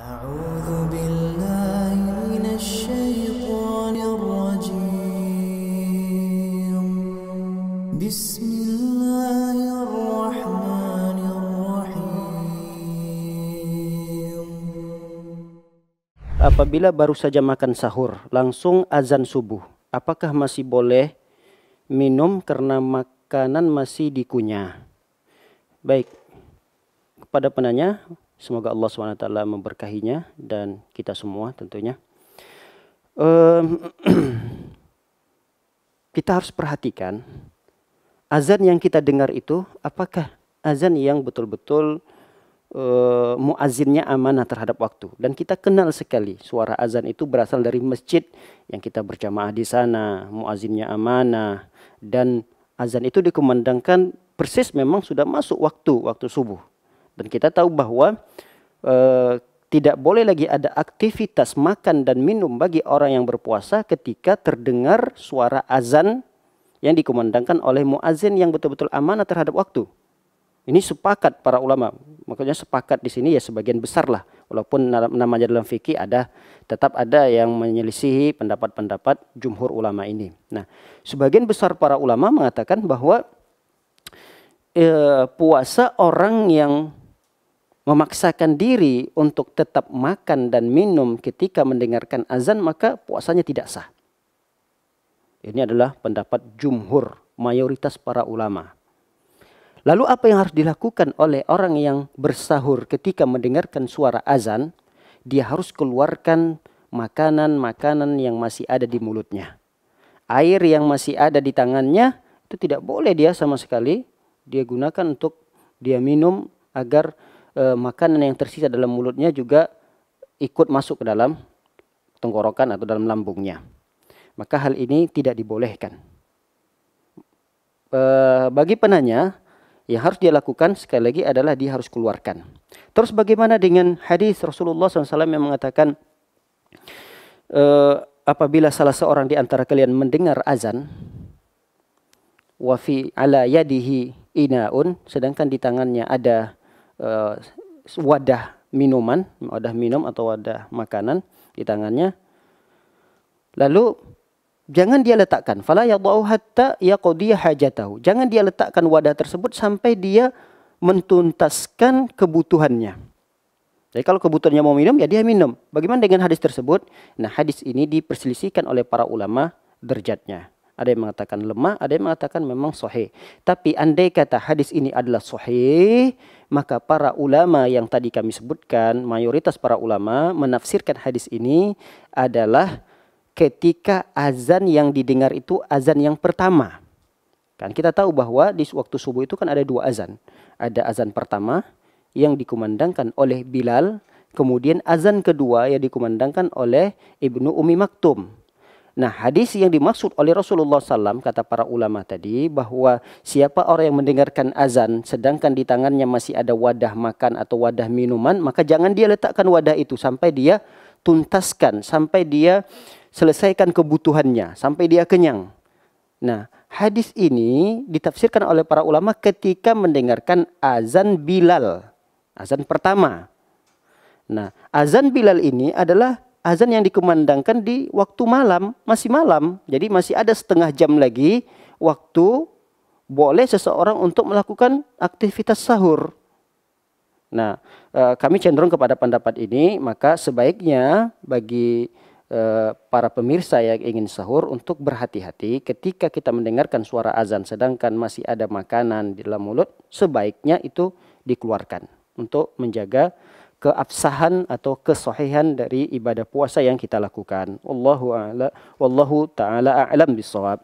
أعوذ بالله من الشيطان الرجيم بسم الله الرحمن الرحيم. Apabila baru saja makan sahur, langsung azan subuh, apakah masih boleh minum karena makanan masih dikunyah? Baik, kepada penanya, semoga Allah SWT memberkahinya dan kita semua tentunya. Kita harus perhatikan azan yang kita dengar itu apakah azan yang betul-betul muazzinnya amanah terhadap waktu. Dan kita kenal sekali suara azan itu berasal dari masjid yang kita berjamaah di sana, muazzinnya amanah, dan azan itu dikumandangkan persis memang sudah masuk waktu subuh. Dan kita tahu bahwa tidak boleh lagi ada aktivitas makan dan minum bagi orang yang berpuasa ketika terdengar suara azan yang dikumandangkan oleh muazzin yang betul-betul amanah terhadap waktu. Ini sepakat para ulama. Makanya sepakat di sini ya sebagian besar lah. Walaupun namanya dalam fikih tetap ada yang menyelisihi pendapat-pendapat jumhur ulama ini. Nah, sebagian besar para ulama mengatakan bahwa puasa orang yang memaksakan diri untuk tetap makan dan minum ketika mendengarkan azan, maka puasanya tidak sah. Ini adalah pendapat jumhur, mayoritas para ulama. Lalu apa yang harus dilakukan oleh orang yang bersahur ketika mendengarkan suara azan? Dia harus keluarkan makanan-makanan yang masih ada di mulutnya. Air yang masih ada di tangannya itu tidak boleh dia sama sekali dia gunakan untuk dia minum agar makanan yang tersisa dalam mulutnya juga ikut masuk ke dalam tenggorokan atau dalam lambungnya. Maka hal ini tidak dibolehkan. Bagi penanya, yang harus dia lakukan sekali lagi adalah dia harus keluarkan. Terus bagaimana dengan hadis Rasulullah SAW yang mengatakan apabila salah seorang di antara kalian mendengar azan, wa fi ala yadihi inaun, sedangkan di tangannya ada wadah minuman, wadah minum atau wadah makanan di tangannya. Lalu jangan dia letakkan, fala yadau hatta yaqdiya hajatahu. Jangan dia letakkan wadah tersebut sampai dia mentuntaskan kebutuhannya. Jadi kalau kebutuhannya mau minum, ya dia minum. Bagaimana dengan hadis tersebut? Nah, hadis ini diperselisihkan oleh para ulama derajatnya. Ada yang mengatakan lemah, ada yang mengatakan memang sahih. Tapi andai kata hadis ini adalah sahih, maka para ulama yang tadi kami sebutkan, mayoritas para ulama menafsirkan hadis ini adalah ketika azan yang didengar itu azan yang pertama. Kan kita tahu bahwa di waktu subuh itu kan ada dua azan. Ada azan pertama yang dikumandangkan oleh Bilal, kemudian azan kedua yang dikumandangkan oleh Ibnu Ummi Maktum. Nah, hadis yang dimaksud oleh Rasulullah SAW, kata para ulama tadi, bahwa siapa orang yang mendengarkan azan sedangkan di tangannya masih ada wadah makan atau wadah minuman, maka jangan dia letakkan wadah itu sampai dia tuntaskan, sampai dia selesaikan kebutuhannya, sampai dia kenyang. Nah, hadis ini ditafsirkan oleh para ulama ketika mendengarkan azan Bilal, azan pertama. Nah, azan Bilal ini adalah azan yang dikumandangkan di waktu malam, masih malam. Jadi masih ada setengah jam lagi waktu boleh seseorang untuk melakukan aktivitas sahur. Nah, kami cenderung kepada pendapat ini, maka sebaiknya bagi para pemirsa yang ingin sahur untuk berhati-hati ketika kita mendengarkan suara azan sedangkan masih ada makanan di dalam mulut, sebaiknya itu dikeluarkan untuk menjaga keabsahan atau kesahihan dari ibadah puasa yang kita lakukan. Wallahu ta'ala a'lam bishawab.